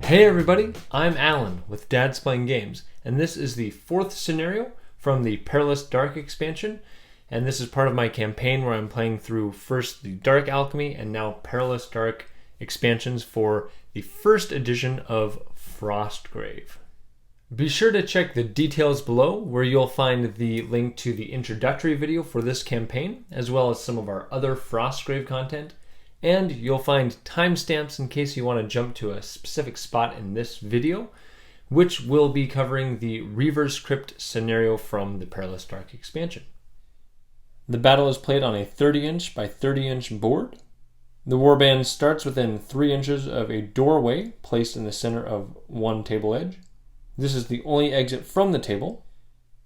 Hey everybody, I'm Alan with Dad's Playing Games, and this is the fourth scenario from the Perilous Dark Expansion, and this is part of my campaign where I'm playing through first the Dark Alchemy and now Perilous Dark expansions for the first edition of Frostgrave. Be sure to check the details below where you'll find the link to the introductory video for this campaign, as well as some of our other Frostgrave content. And you'll find timestamps in case you want to jump to a specific spot in this video, which will be covering the Reavers Crypt scenario from the Perilous Dark expansion. The battle is played on a 30-inch by 30-inch board. The warband starts within 3 inches of a doorway placed in the center of one table edge. This is the only exit from the table.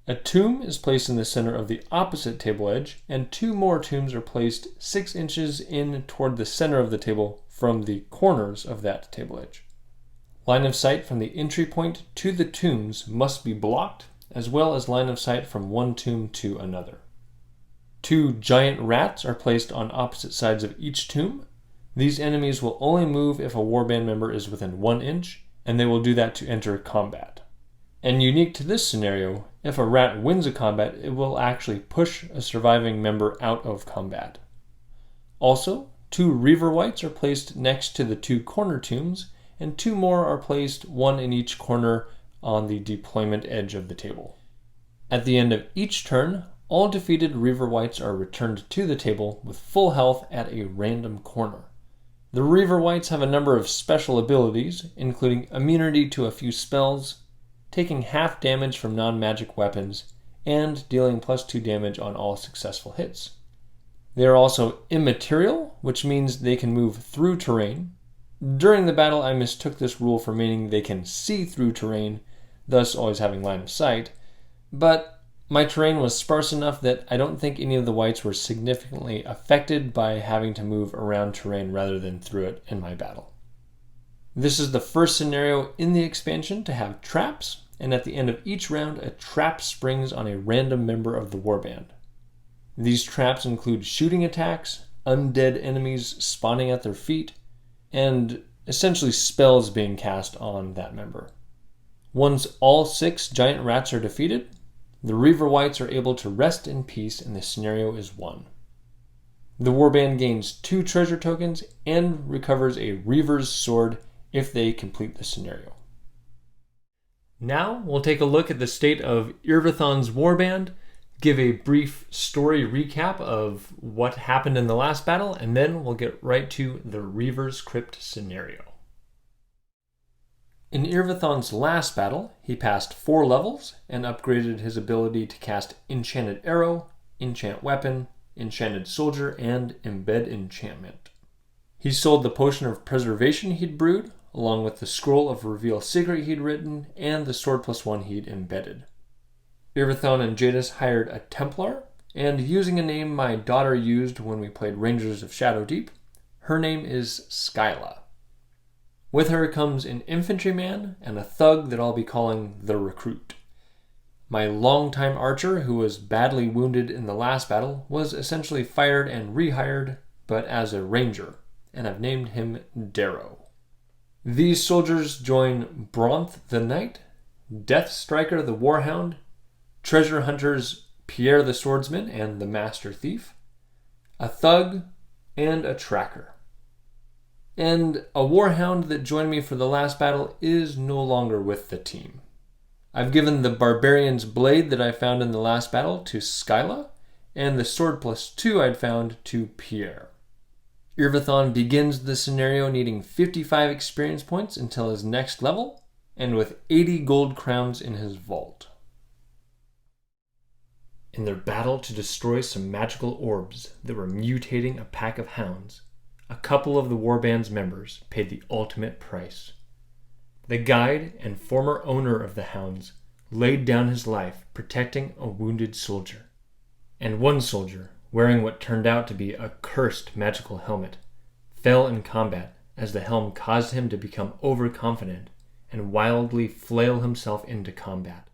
A tomb is placed in the center of the opposite table edge, and 2 more tombs are placed 6 inches in toward the center of the table from the corners of that table edge. Line of sight from the entry point to the tombs must be blocked, as well as line of sight from one tomb to another. 2 giant rats are placed on opposite sides of each tomb. These enemies will only move if a warband member is within 1 inch, and they will do that to enter combat. And unique to this scenario, if a rat wins a combat, it will actually push a surviving member out of combat. Also, 2 Reaver Wights are placed next to the 2 corner tombs, and 2 more are placed, 1 in each corner on the deployment edge of the table. At the end of each turn, all defeated Reaver Wights are returned to the table with full health at a random corner. The Reaver Wights have a number of special abilities, including immunity to a few spells, taking half damage from non-magic weapons, and dealing +2 damage on all successful hits. They are also immaterial, which means they can move through terrain. During the battle, I mistook this rule for meaning they can see through terrain, thus always having line of sight, but my terrain was sparse enough that I don't think any of the wights were significantly affected by having to move around terrain rather than through it in my battle. This is the first scenario in the expansion to have traps, and at the end of each round, a trap springs on a random member of the warband. These traps include shooting attacks, undead enemies spawning at their feet, and essentially spells being cast on that member. Once all 6 giant rats are defeated, the Reaver Wights are able to rest in peace and the scenario is won. The warband gains 2 treasure tokens and recovers a Reaver's sword if they complete the scenario. Now we'll take a look at the state of Eirvathon's warband, give a brief story recap of what happened in the last battle, and then we'll get right to the Reavers Crypt scenario. In Eirvathon's last battle, he passed 4 levels and upgraded his ability to cast Enchanted Arrow, Enchant Weapon, Enchanted Soldier, and Embed Enchantment. He sold the Potion of Preservation he'd brewed, along with the Scroll of Reveal Secret he'd written, and the Sword +1 he'd embedded. Eirvathon and Jadis hired a Templar, and using a name my daughter used when we played Rangers of Shadow Deep, her name is Skyla. With her comes an infantryman and a thug that I'll be calling the Recruit. My longtime archer, who was badly wounded in the last battle, was essentially fired and rehired, but as a ranger, and I've named him Darrow. These soldiers join Bronth the Knight, Death Striker the Warhound, treasure hunters Pierre the Swordsman and the Master Thief, a thug, and a tracker. And a warhound that joined me for the last battle is no longer with the team. I've given the Barbarian's Blade that I found in the last battle to Skyla, and the Sword +2 I'd found to Pierre. Eirvathon begins the scenario needing 55 experience points until his next level, and with 80 gold crowns in his vault. In their battle to destroy some magical orbs that were mutating a pack of hounds, a couple of the warband's members paid the ultimate price. The guide and former owner of the hounds laid down his life protecting a wounded soldier, and one soldier, wearing what turned out to be a cursed magical helmet, fell in combat as the helm caused him to become overconfident and wildly flail himself into combat.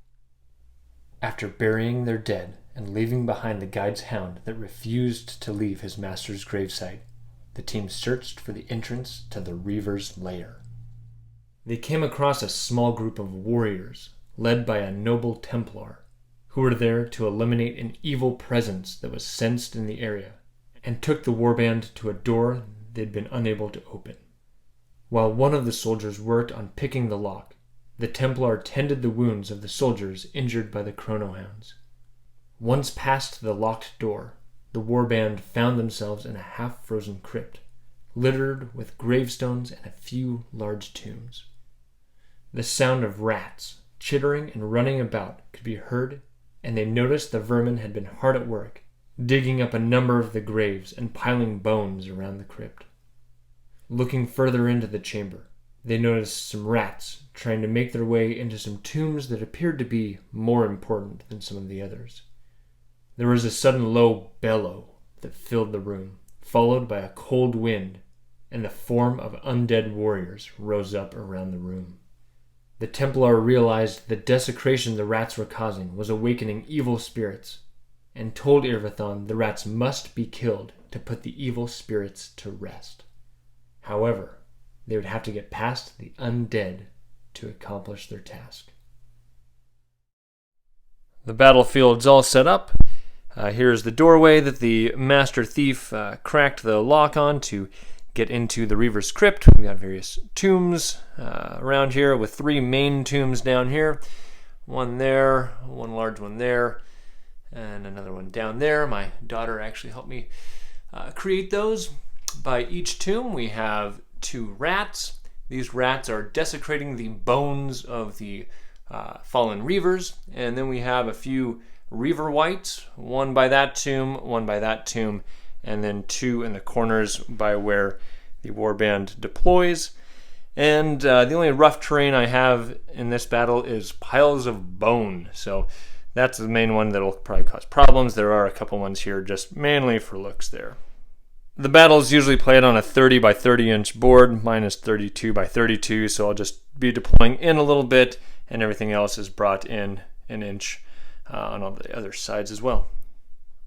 After burying their dead and leaving behind the guide's hound that refused to leave his master's gravesite, the team searched for the entrance to the Reaver's lair. They came across a small group of warriors, led by a noble Templar, who were there to eliminate an evil presence that was sensed in the area, and took the warband to a door they'd been unable to open. While one of the soldiers worked on picking the lock, the Templar tended the wounds of the soldiers injured by the chronohounds. Once past the locked door, the warband found themselves in a half-frozen crypt, littered with gravestones and a few large tombs. The sound of rats, chittering and running about, could be heard, and they noticed the vermin had been hard at work, digging up a number of the graves and piling bones around the crypt. Looking further into the chamber, they noticed some rats trying to make their way into some tombs that appeared to be more important than some of the others. There was a sudden low bellow that filled the room, followed by a cold wind, and the form of undead warriors rose up around the room. The Templar realized the desecration the rats were causing was awakening evil spirits, and told Eirvathon the rats must be killed to put the evil spirits to rest. However, they would have to get past the undead to accomplish their task. The battlefield's all set up. Here's the doorway that the Master Thief cracked the lock on to get into the Reavers Crypt. We've got various tombs around here with 3 main tombs down here. One there, one large one there, and another one down there. My daughter actually helped me create those. By each tomb we have 2 rats. These rats are desecrating the bones of the fallen Reavers. And then we have a few Reaver Wights, one by that tomb, one by that tomb, and then 2 in the corners by where the warband deploys. And the only rough terrain I have in this battle is piles of bone. So that's the main one that'll probably cause problems. There are a couple ones here just mainly for looks there. The battle is usually played on a 30 by 30 inch board. Mine is 32 by 32, so I'll just be deploying in a little bit, and everything else is brought in an inch on all the other sides as well.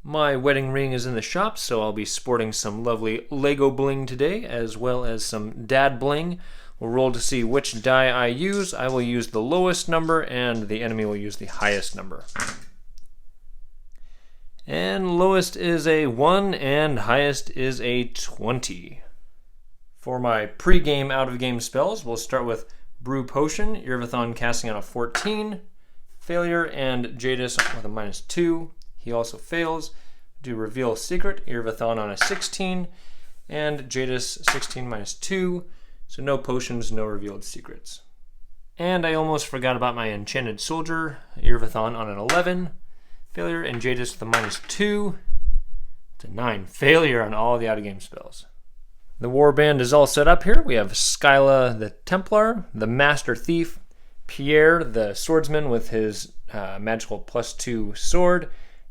My wedding ring is in the shop, so I'll be sporting some lovely Lego bling today, as well as some dad bling. We'll roll to see which die I use. I will use the lowest number, and the enemy will use the highest number. And lowest is a 1, and highest is a 20. For my pre-game out-of-game spells, we'll start with Brew Potion, Eirvathon casting on a 14, failure, and Jadis with a -2. He also fails. Do Reveal Secret, Eirvathon on a 16, and Jadis 16 -2, so no potions, no revealed secrets. And I almost forgot about my Enchanted Soldier, Eirvathon on an 11, failure, and Jadis with a -2. It's a 9, failure on all the out-of-game spells. The warband is all set up here. We have Skyla the Templar, the Master Thief, Pierre the Swordsman with his magical +2 sword,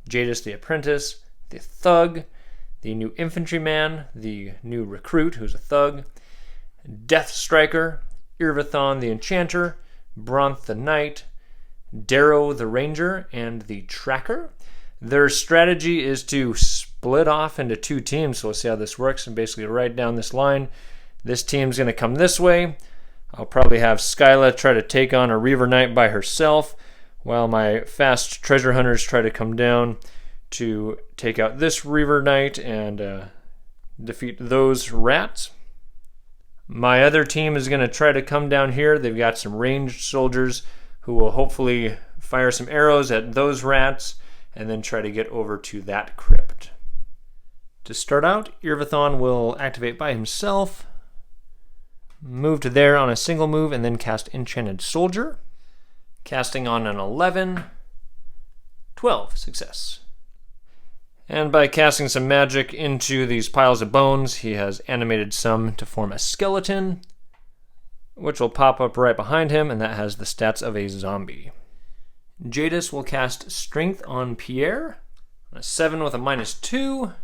Jadis the Apprentice, the Thug, the new Infantryman, the new Recruit who's a Thug, Death Striker, Eirvathon the Enchanter, Bronth the Knight, Darrow the Ranger, and the Tracker. Their strategy is to split off into 2 teams, so we'll see how this works. And basically right down this line, this team's going to come this way. I'll probably have Skyla try to take on a Reaver Knight by herself, while my fast treasure hunters try to come down to take out this Reaver Knight and defeat those rats. My other team is going to try to come down here. They've got some ranged soldiers who will hopefully fire some arrows at those rats and then try to get over to that crypt. To start out, Eirvathon will activate by himself, move to there on a single move, and then cast Enchanted Soldier. Casting on an 11, 12, success. And by casting some magic into these piles of bones, he has animated some to form a skeleton, which will pop up right behind him, and that has the stats of a zombie. Jadis will cast Strength on Pierre, a 7 with a -2.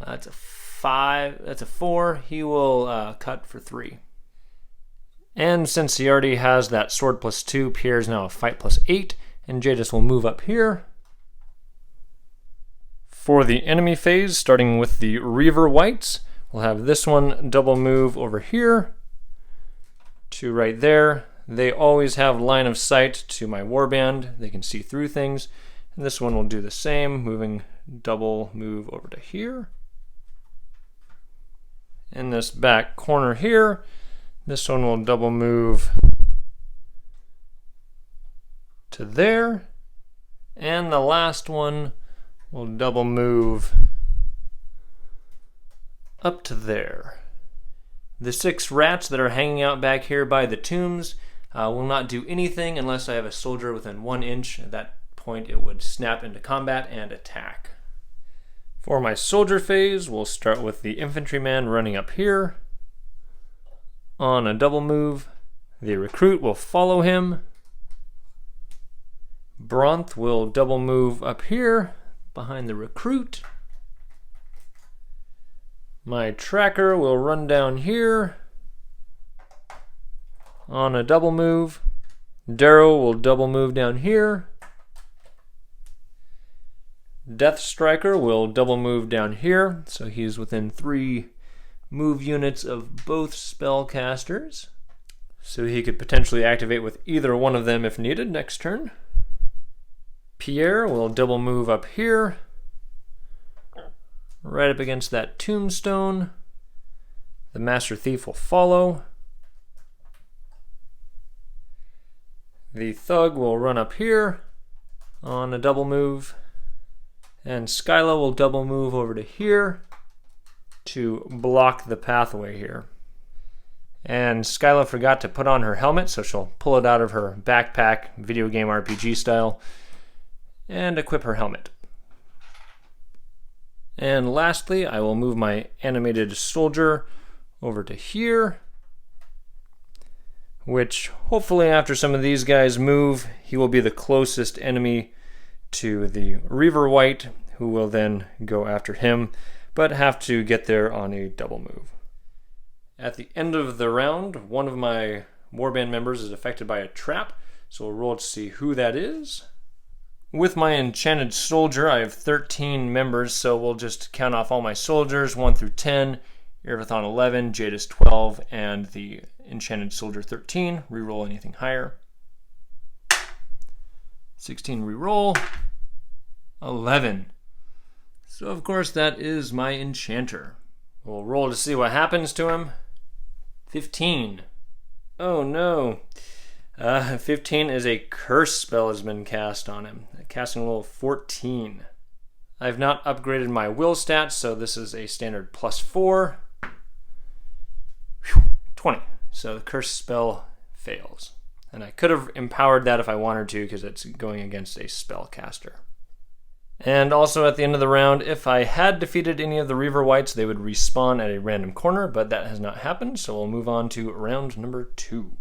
That's a 5. That's a 4. He will cut for 3. And since he already has that sword +2, Pierre is now a fight +8, and Jadis will move up here. For the enemy phase, starting with the Reaver Wights, we'll have this one double move over here to right there. They always have line of sight to my warband. They can see through things. And this one will do the same, moving double move over to here. In this back corner here, this one will double move to there. And the last one will double move up to there. The 6 rats that are hanging out back here by the tombs will not do anything unless I have a soldier within 1 inch. At that point, it would snap into combat and attack. For my soldier phase, we'll start with the infantryman running up here. On a double move, the recruit will follow him. Bronth will double move up here behind the recruit. My tracker will run down here on a double move. Darrow will double move down here. Death Striker will double move down here, so he's within 3 move units of both spellcasters. So he could potentially activate with either one of them if needed next turn. Pierre will double move up here, right up against that tombstone. The Master Thief will follow. The Thug will run up here on a double move. And Skyla will double move over to here to block the pathway here. And Skyla forgot to put on her helmet, so she'll pull it out of her backpack, video game RPG style, and equip her helmet. And lastly, I will move my animated soldier over to here, which hopefully after some of these guys move, he will be the closest enemy to the Reaver White, who will then go after him, but have to get there on a double move. At the end of the round, one of my warband members is affected by a trap, so we'll roll to see who that is. With my enchanted soldier, I have 13 members, so we'll just count off all my soldiers, 1 through 10, Eirvathon 11, Jadis 12, and the enchanted soldier 13. Reroll anything higher. 16 reroll. 11. So of course that is my enchanter. We'll roll to see what happens to him. 15. Oh no. 15 is a curse spell has been cast on him. Casting roll 14. I've not upgraded my will stats, so this is a standard +4. 20. So the curse spell fails. And I could have empowered that if I wanted to, because it's going against a spellcaster. And also at the end of the round, if I had defeated any of the Reaver Whites, they would respawn at a random corner, but that has not happened, so we'll move on to round number 2.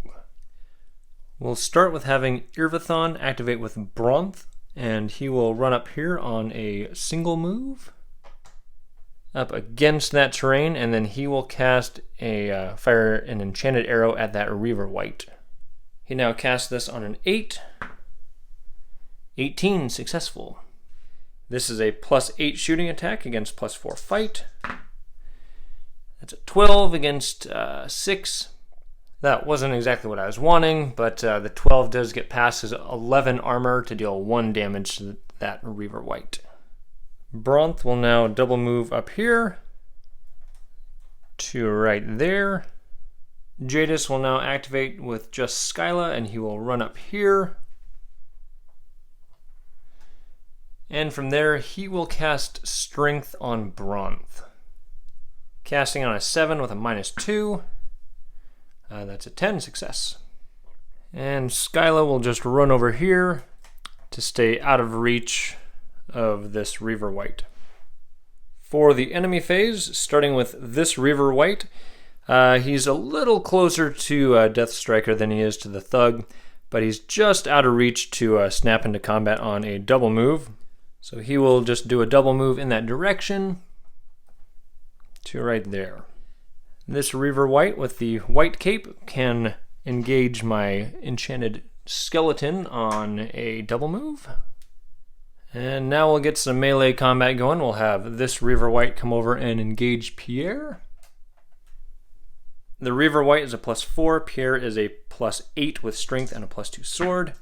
We'll start with having Eirvathon activate with Bronth, and he will run up here on a single move up against that terrain, and then he will cast fire an enchanted arrow at that Reaver White. He now casts this on an 8. 18, successful. This is a +8 shooting attack against +4 fight. That's a 12 against 6. That wasn't exactly what I was wanting, but the 12 does get past his 11 armor to deal 1 damage to that Reaver White. Bronth will now double move up here to right there. Jadis will now activate with just Skyla, and he will run up here. And from there, he will cast Strength on Bronth. Casting on a 7 with a -2. That's a 10 success. And Skyla will just run over here to stay out of reach of this Reaver White. For the enemy phase, starting with this Reaver White, he's a little closer to Death Striker than he is to the Thug, but he's just out of reach to snap into combat on a double move. So he will just do a double move in that direction to right there. This Reaver White with the white cape can engage my enchanted skeleton on a double move. And now we'll get some melee combat going. We'll have this Reaver White come over and engage Pierre. The Reaver White is a +4. Pierre is a +8 with strength and a +2 sword.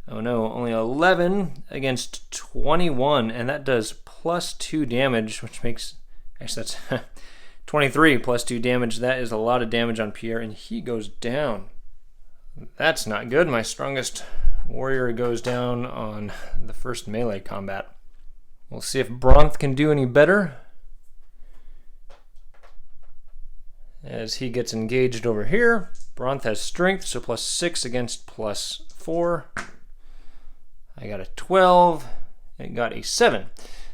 Oh no, only 11 against 21, and that does +2 damage, which makes, actually that's 23 +2 damage. That is a lot of damage on Pierre, and he goes down. That's not good. My strongest warrior goes down on the first melee combat. We'll see if Bronth can do any better, as he gets engaged over here. Bronth has strength, so +6 against +4. I got a 12, it got a 7.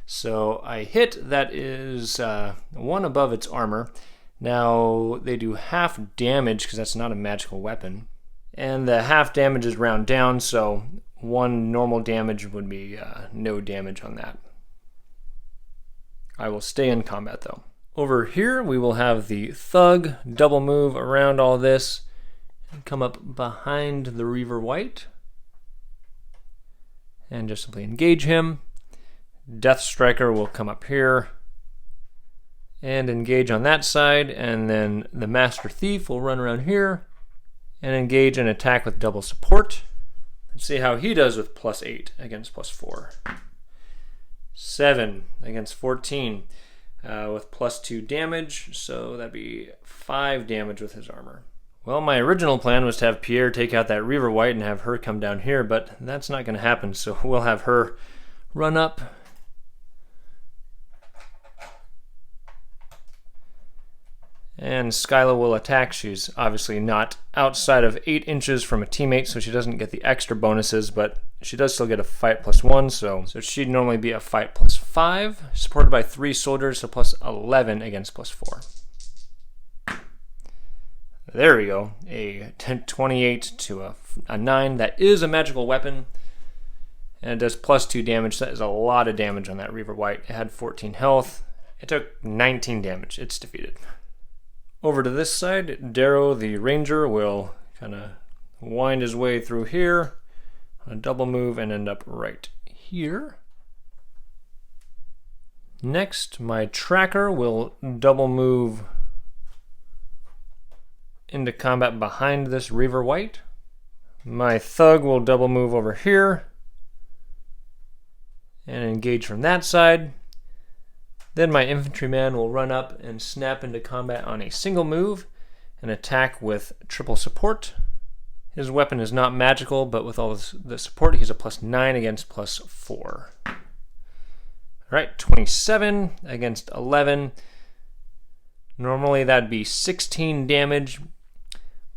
So I hit. That is 1 above its armor. Now they do half damage because that's not a magical weapon. And the half damage is round down, so 1 normal damage would be no damage on that. I will stay in combat though. Over here we will have the Thug double move around all this and come up behind the Reaver White and just simply engage him. Death Striker will come up here and engage on that side, and then the Master Thief will run around here and engage and attack with double support. Let's see how he does with +8 against +4. 7 against 14 with +2 damage, so that'd be 5 damage with his armor. Well, my original plan was to have Pierre take out that Reaver White and have her come down here, but that's not going to happen, so we'll have her run up and Skyla will attack. She's obviously not outside of 8 inches from a teammate, so she doesn't get the extra bonuses, but she does still get a fight +1, so she'd normally be a fight +5, supported by 3 soldiers, so +11 against +4. There we go, a 28 to a 9. That is a magical weapon, and it does +2 damage. That is a lot of damage on that Reaver White. It had 14 health. It took 19 damage. It's defeated. Over to this side, Darrow the Ranger will kind of wind his way through here on a double move and end up right here. Next, my Tracker will double move into combat behind this Reaver White. My Thug will double move over here and engage from that side. Then my Infantryman will run up and snap into combat on a single move and attack with triple support. His weapon is not magical, but with all the support, he's a +9 against +4. All right, 27 against 11. Normally that'd be 16 damage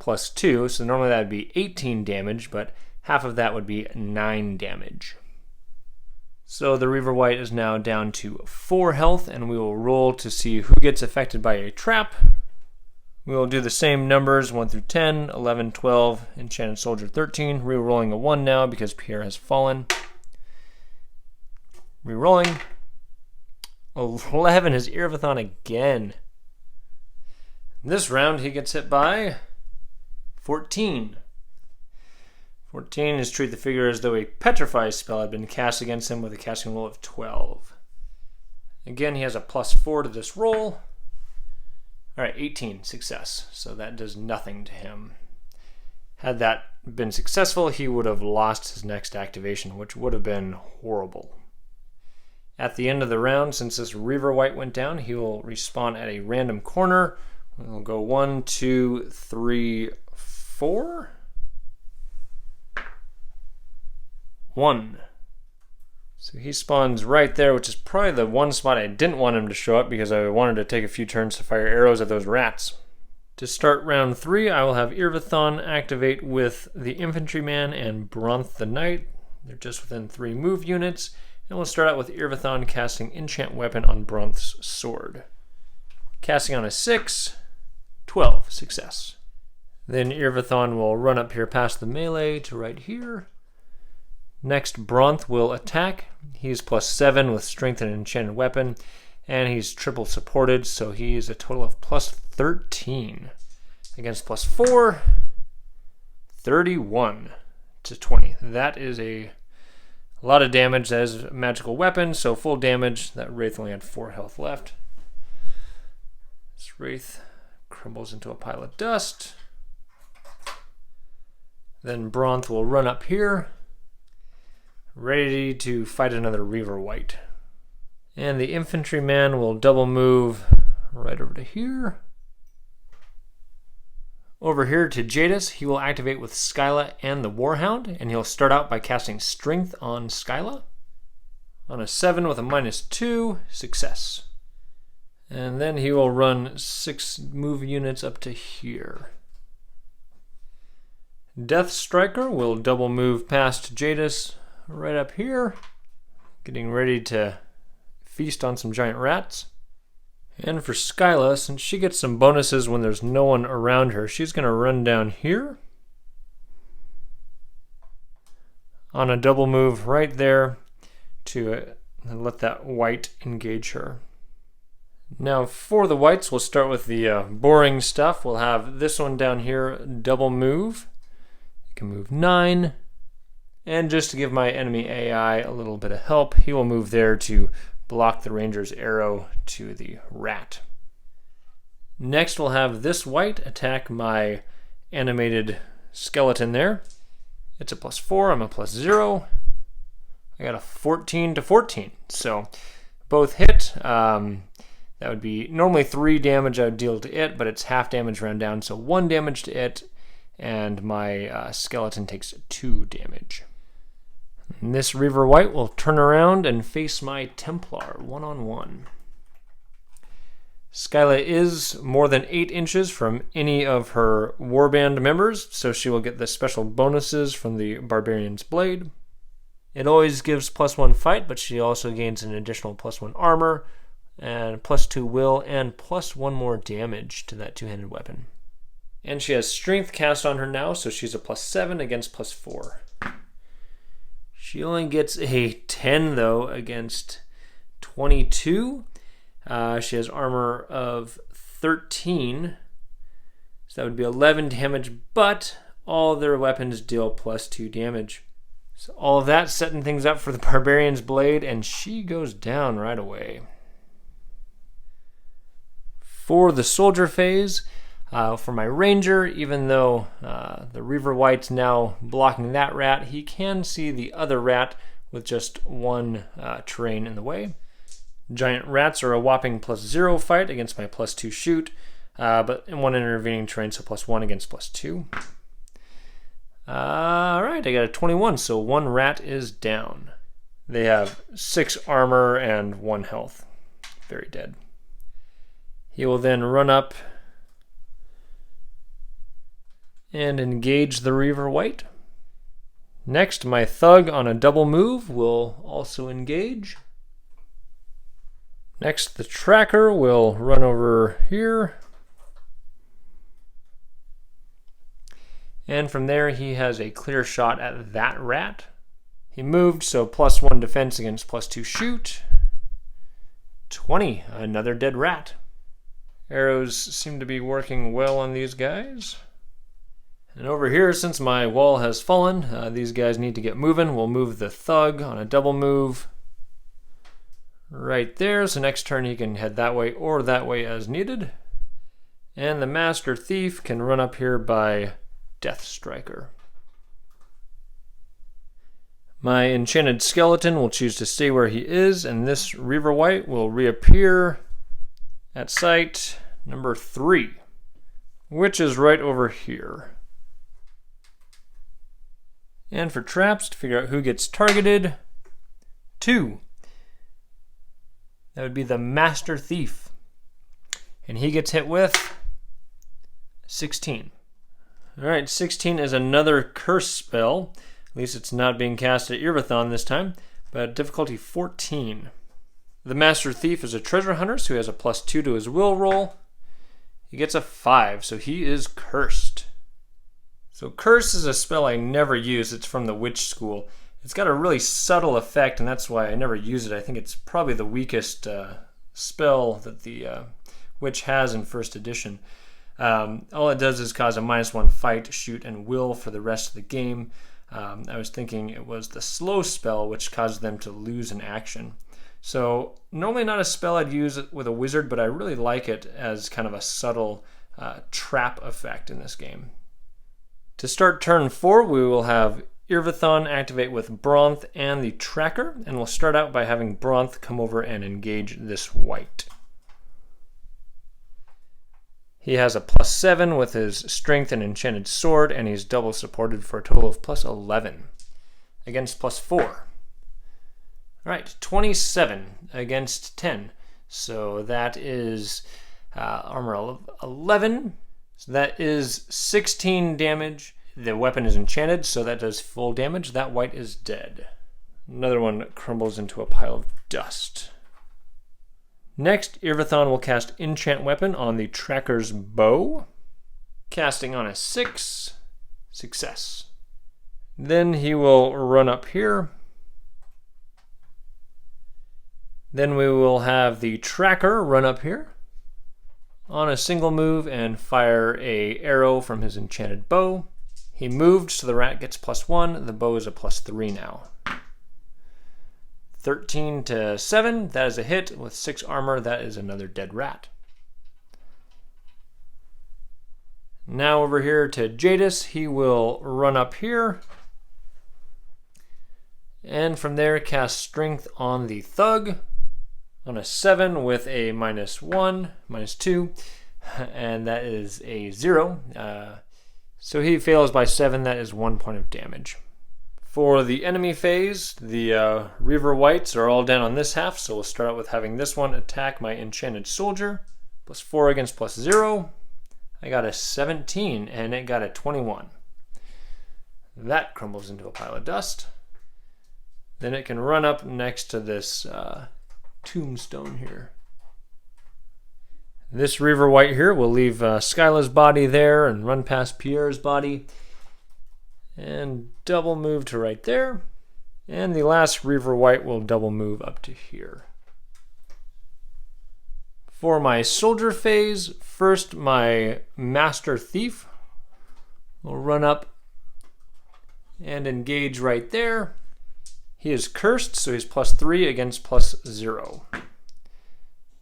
+2, so normally that'd be 18 damage, but half of that would be 9 damage. So the Reaver White is now down to 4 health, and we will roll to see who gets affected by a trap. We will do the same numbers, 1 through 10, 11, 12, Enchanted Soldier 13. Re-rolling a 1 now because Pierre has fallen. Re-rolling. 11 is Eirvathon again. This round he gets hit by 14. 14 is treat the figure as though a petrify spell had been cast against him with a casting roll of 12. Again, he has a +4 to this roll. Alright, 18, success. So that does nothing to him. Had that been successful, he would have lost his next activation, which would have been horrible. At the end of the round, since this Reaver White went down, he will respawn at a random corner. We'll go 1, 2, 3, 4. 1. So he spawns right there, which is probably the one spot I didn't want him to show up because I wanted to take a few turns to fire arrows at those rats. To start round 3, I will have Eirvathon activate with the Infantryman and Bronth the Knight. They're just within 3 move units. And we'll start out with Eirvathon casting Enchant Weapon on Bronth's sword. Casting on a 6, 12, success. Then Eirvathon will run up here past the melee to right here. Next, Bronth will attack. He's +7 with strength and enchanted weapon, and he's triple supported, so he's a total of +13 against +4, 31 to 20. That is a lot of damage. That is a magical weapon, so full damage. That Wraith only had 4 health left. This Wraith crumbles into a pile of dust. Then Bronth will run up here, ready to fight another Reaver White. And the infantryman will double move right over to here. Over here to Jadis, he will activate with Skyla and the Warhound, and he'll start out by casting Strength on Skyla. On a 7 with a -2, success. And then he will run 6 move units up to here. Death Striker will double move past Jadis right up here, getting ready to feast on some giant rats. And for Skyla, since she gets some bonuses when there's no one around her, she's going to run down here on a double move right there to let that white engage her. Now for the whites, we'll start with the boring stuff. We'll have this one down here, double move. You can move 9. And just to give my enemy AI a little bit of help, he will move there to block the ranger's arrow to the rat. Next we'll have this white attack my animated skeleton there. It's a +4, I'm a +0. I got a 14 to 14, so both hit. That would be normally 3 damage I would deal to it, but it's half damage round down, so 1 damage to it, and my skeleton takes 2 damage. And this Reaver White will turn around and face my Templar one-on-one. Skyla is more than 8 inches from any of her Warband members, so she will get the special bonuses from the Barbarian's Blade. It always gives +1 fight, but she also gains an additional +1 armor, and +2 will, and +1 more damage to that two-handed weapon. And she has strength cast on her now, so she's a +7 against +4. She only gets a 10 though against 22. She has armor of 13, so that would be 11 damage, but all their weapons deal +2 damage. So all of that setting things up for the Barbarian's Blade, and she goes down right away. For the soldier phase, for my ranger, even though the Reaver White's now blocking that rat, he can see the other rat with just 1 terrain in the way. Giant rats are a whopping +0 fight against my +2 shoot, but in 1 intervening terrain, so +1 against +2. Alright, I got a 21, so 1 rat is down. They have 6 armor and 1 health. Very dead. He will then run up and engage the Reaver White. Next, my Thug on a double move will also engage. Next, the Tracker will run over here. And from there, he has a clear shot at that rat. He moved, so +1 defense against +2 shoot. 20, another dead rat. Arrows seem to be working well on these guys. And over here, since my wall has fallen, these guys need to get moving. We'll move the Thug on a double move right there. So next turn he can head that way or that way as needed. And the Master Thief can run up here by Death Striker. My Enchanted Skeleton will choose to stay where he is, and this Reaver White will reappear at site number 3, which is right over here. And for traps, to figure out who gets targeted, 2. That would be the Master Thief. And he gets hit with 16. Alright, 16 is another curse spell. At least it's not being cast at Eirvathon this time, but difficulty 14. The Master Thief is a treasure hunter, so he has a +2 to his will roll. He gets a 5, so he is cursed. So Curse is a spell I never use. It's from the Witch School. It's got a really subtle effect, and that's why I never use it. I think it's probably the weakest spell that the Witch has in 1st edition. All it does is cause a -1 fight, shoot, and will for the rest of the game. I was thinking it was the slow spell which causes them to lose an action. So normally not a spell I'd use with a wizard, but I really like it as kind of a subtle trap effect in this game. To start turn 4, we will have Eirvathon activate with Bronth and the Tracker, and we'll start out by having Bronth come over and engage this white. He has a +7 with his Strength and Enchanted Sword, and he's double supported for a total of +11 against +4. All right, 27 against 10. So that is armor 11. So that is 16 damage. The weapon is enchanted, so that does full damage. That white is dead. Another one crumbles into a pile of dust. Next, Eirvathon will cast Enchant Weapon on the Tracker's bow. Casting on a 6. Success. Then he will run up here. Then we will have the Tracker run up here on a single move and fire a arrow from his enchanted bow. He moved, so the rat gets +1. The bow is a +3 now. 13 to 7, that is a hit. With 6 armor, that is another dead rat. Now over here to Jadis. He will run up here. And from there, cast Strength on the Thug on a 7 with a -1, -2, and that is a 0. So he fails by 7, that is 1 point of damage. For the enemy phase, the Reaver Whites are all down on this half, so we'll start out with having this one attack my Enchanted Soldier. +4 against +0. I got a 17, and it got a 21. That crumbles into a pile of dust. Then it can run up next to this tombstone here. This Reaver White here will leave Skyla's body there and run past Pierre's body. And double move to right there. And the last Reaver White will double move up to here. For my soldier phase, first my Master Thief will run up and engage right there. He is cursed, so he's +3 against +0.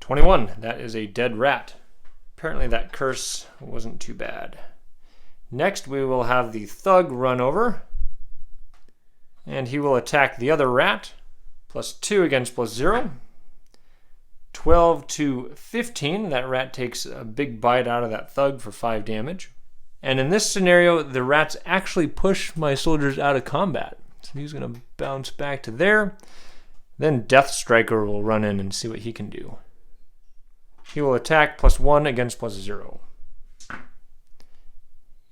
21, that is a dead rat. Apparently that curse wasn't too bad. Next we will have the Thug run over, and he will attack the other rat. +2 against +0. 12 to 15, that rat takes a big bite out of that Thug for 5 damage. And in this scenario, the rats actually push my soldiers out of combat. So he's going to bounce back to there. Then Death Striker will run in and see what he can do. He will attack +1 against +0.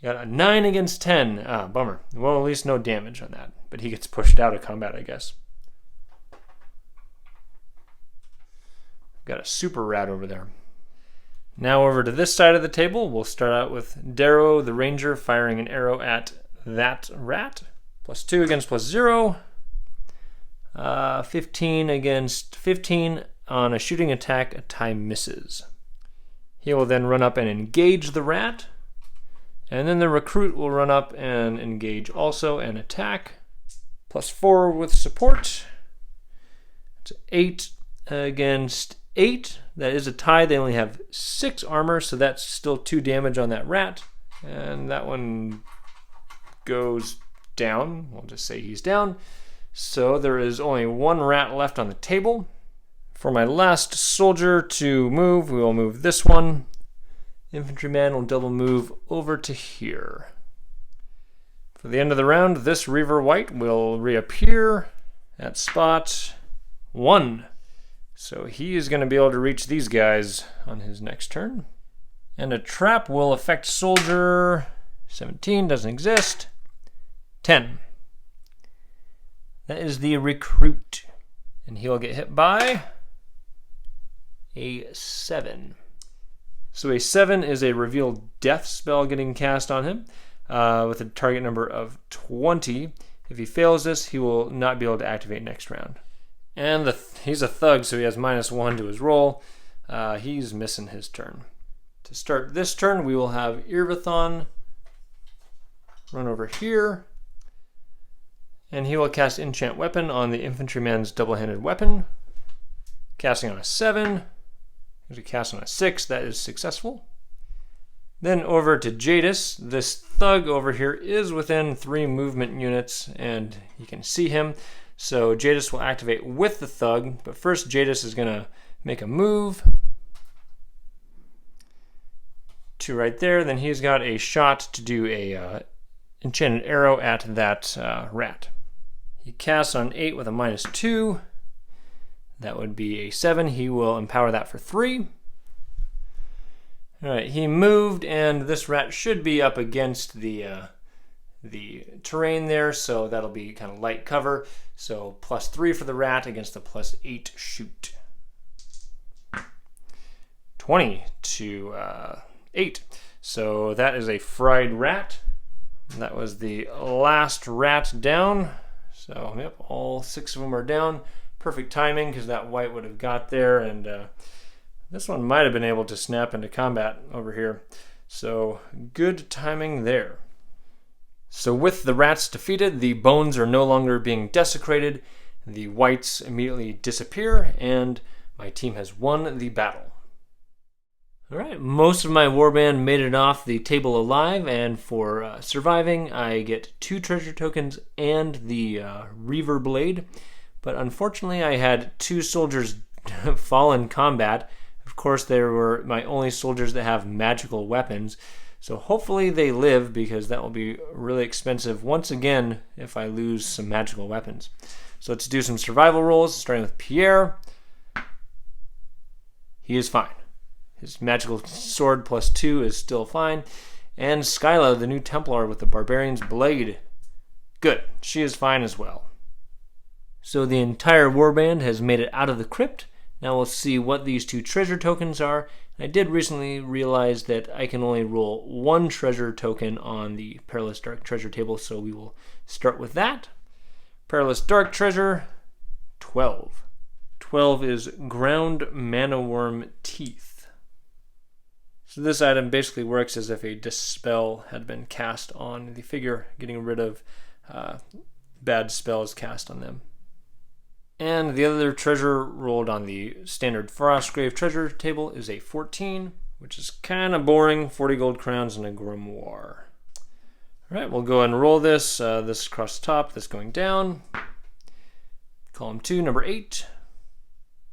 Got a 9 against 10. Ah, bummer. Well, at least no damage on that. But he gets pushed out of combat, I guess. Got a super rat over there. Now over to this side of the table, we'll start out with Darrow the Ranger firing an arrow at that rat. +2 against +0. 15 against 15. On a shooting attack, a tie misses. He will then run up and engage the rat. And then the recruit will run up and engage also and attack. +4 with support. It's 8 against 8. That is a tie. They only have 6 armor, so that's still 2 damage on that rat. And that one goes down. We'll just say he's down. So there is only 1 rat left on the table. For my last soldier to move, we will move this one. Infantryman will double move over to here. For the end of the round, this Reaver White will reappear at spot 1. So he is going to be able to reach these guys on his next turn. And a trap will affect soldier 17, doesn't exist. 10. That is the recruit. And he'll get hit by a 7. So a 7 is a revealed death spell getting cast on him with a target number of 20. If he fails this, he will not be able to activate next round. And he's a thug, so he has -1 to his roll. He's missing his turn. To start this turn, we will have Eirvathon run over here. And he will cast Enchant Weapon on the infantryman's double-handed weapon. Casting on a 7. There's a cast on a 6. That is successful. Then over to Jadis. This thug over here is within 3 movement units, and you can see him. So Jadis will activate with the thug, but first Jadis is going to make a move to right there. Then he's got a shot to do a enchanted arrow at that rat. He casts on 8 with a -2. That would be a 7. He will empower that for 3. Alright, he moved, and this rat should be up against the terrain there, so that'll be kind of light cover. So +3 for the rat against the +8 shoot. 20 to 8. So that is a fried rat. That was the last rat down. So yep, all 6 of them are down. Perfect timing because that white would have got there, and this one might have been able to snap into combat over here. So good timing there. So with the rats defeated, the bones are no longer being desecrated. The whites immediately disappear, and my team has won the battle. Alright, most of my warband made it off the table alive, and for surviving, I get 2 treasure tokens and the Reaver Blade. But unfortunately, I had 2 soldiers fall in combat. Of course, they were my only soldiers that have magical weapons. So hopefully they live, because that will be really expensive once again if I lose some magical weapons. So let's do some survival rolls, starting with Pierre. He is fine. His magical sword +2 is still fine. And Skyla, the new Templar with the Barbarian's Blade. Good, she is fine as well. So the entire warband has made it out of the crypt. Now we'll see what these 2 treasure tokens are. I did recently realize that I can only roll 1 treasure token on the Perilous Dark treasure table, so we will start with that. Perilous Dark treasure, 12. 12 is Ground Mana Worm Teeth. So this item basically works as if a Dispel had been cast on the figure, getting rid of bad spells cast on them. And the other treasure rolled on the standard Frostgrave treasure table is a 14, which is kind of boring. 40 gold crowns and a grimoire. Alright, we'll go ahead and roll this. This across the top, this going down. Column 2, number 8.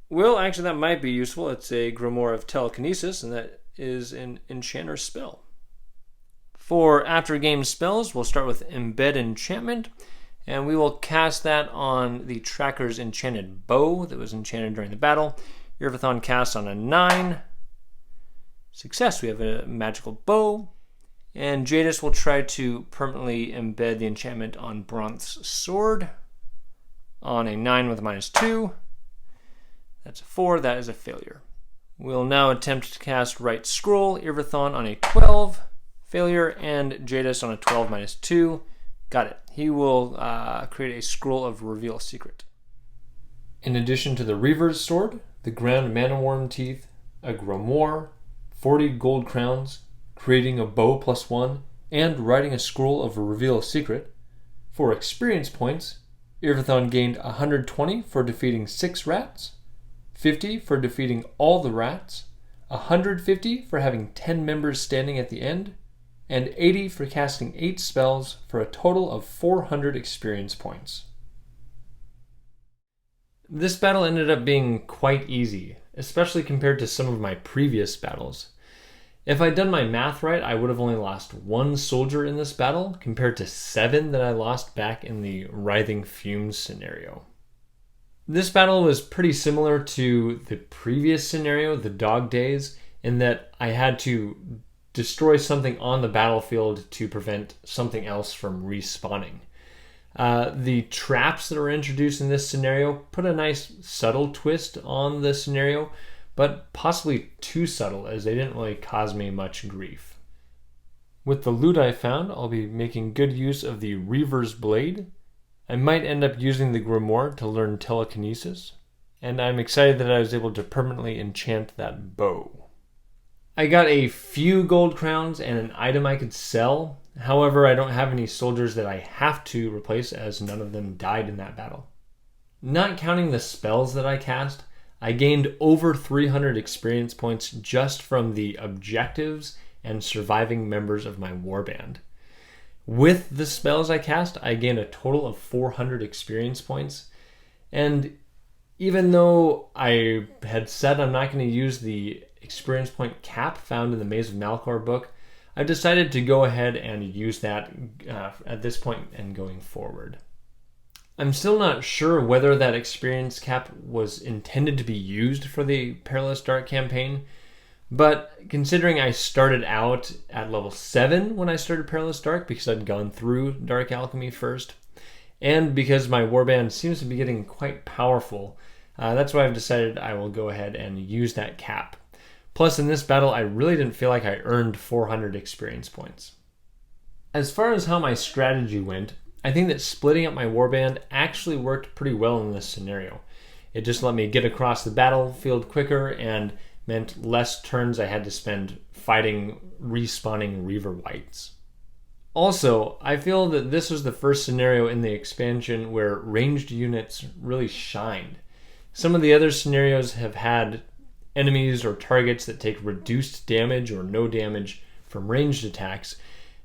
Well, actually that might be useful. It's a grimoire of telekinesis, and that is an enchanter's spell. For after game spells, we'll start with Embed Enchantment. And we will cast that on the tracker's enchanted bow that was enchanted during the battle. Eirvathon casts on a 9. Success, we have a magical bow. And Jadis will try to permanently embed the enchantment on Bronth's sword on a 9 with a -2. That's a 4, that is a failure. We'll now attempt to cast Right Scroll, Eirvathon on a 12, failure, and Jadis on a 12 -2. Got it. He will create a Scroll of Reveal Secret. In addition to the Reaver's Sword, the Ground Mana Worm Teeth, a grimoire, 40 gold crowns, creating a bow +1, and writing a Scroll of Reveal Secret, for experience points, Eirvathon gained 120 for defeating 6 rats, 50 for defeating all the rats, 150 for having 10 members standing at the end, and 80 for casting 8 spells for a total of 400 experience points. This battle ended up being quite easy, especially compared to some of my previous battles. If I'd done my math right, I would have only lost 1 soldier in this battle, compared to 7 that I lost back in the Writhing Fumes scenario. This battle was pretty similar to the previous scenario, the Dog Days, in that I had to destroy something on the battlefield to prevent something else from respawning. The traps that were introduced in this scenario put a nice subtle twist on the scenario, but possibly too subtle, as they didn't really cause me much grief. With the loot I found, I'll be making good use of the Reaver's Blade. I might end up using the grimoire to learn telekinesis, and I'm excited that I was able to permanently enchant that bow. I got a few gold crowns and an item I could sell. However, I don't have any soldiers that I have to replace, as none of them died in that battle. Not counting the spells that I cast, I gained over 300 experience points just from the objectives and surviving members of my warband. With the spells I cast, I gained a total of 400 experience points, and even though I had said I'm not going to use the experience point cap found in the Maze of Malcor book, I've decided to go ahead and use that at this point and going forward. I'm still not sure whether that experience cap was intended to be used for the Perilous Dark campaign, but considering I started out at level 7 when I started Perilous Dark because I'd gone through Dark Alchemy first, and because my warband seems to be getting quite powerful, that's why I've decided I will go ahead and use that cap. Plus, in this battle, I really didn't feel like I earned 400 experience points. As far as how my strategy went, I think that splitting up my warband actually worked pretty well in this scenario. It just let me get across the battlefield quicker and meant less turns I had to spend fighting respawning Reaver wights. Also, I feel that this was the first scenario in the expansion where ranged units really shined. Some of the other scenarios have had enemies or targets that take reduced damage or no damage from ranged attacks,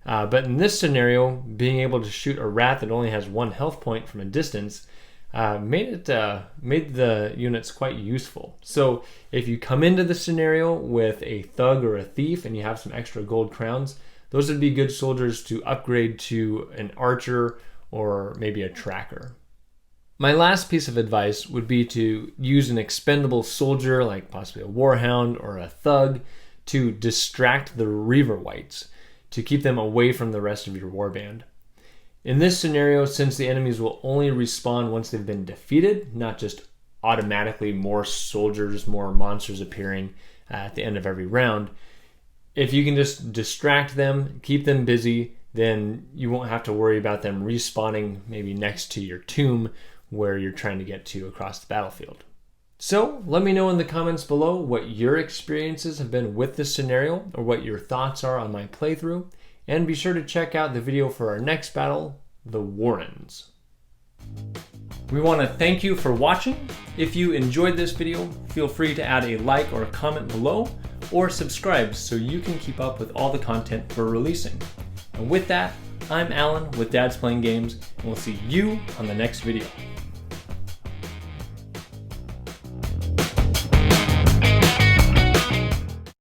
but in this scenario, being able to shoot a rat that only has 1 health point from a distance made the units quite useful. So if you come into the scenario with a thug or a thief and you have some extra gold crowns, those would be good soldiers to upgrade to an archer or maybe a tracker. My last piece of advice would be to use an expendable soldier, like possibly a warhound or a thug, to distract the Reaver wights, to keep them away from the rest of your warband. In this scenario, since the enemies will only respawn once they've been defeated, not just automatically more soldiers, more monsters appearing at the end of every round, if you can just distract them, keep them busy, then you won't have to worry about them respawning maybe next to your tomb where you're trying to get to across the battlefield. So let me know in the comments below what your experiences have been with this scenario or what your thoughts are on my playthrough, and be sure to check out the video for our next battle, the Warrens. We want to thank you for watching. If you enjoyed this video, feel free to add a like or a comment below, or subscribe so you can keep up with all the content we're releasing. And with that, I'm Alan with Dad's Playing Games, and we'll see you on the next video.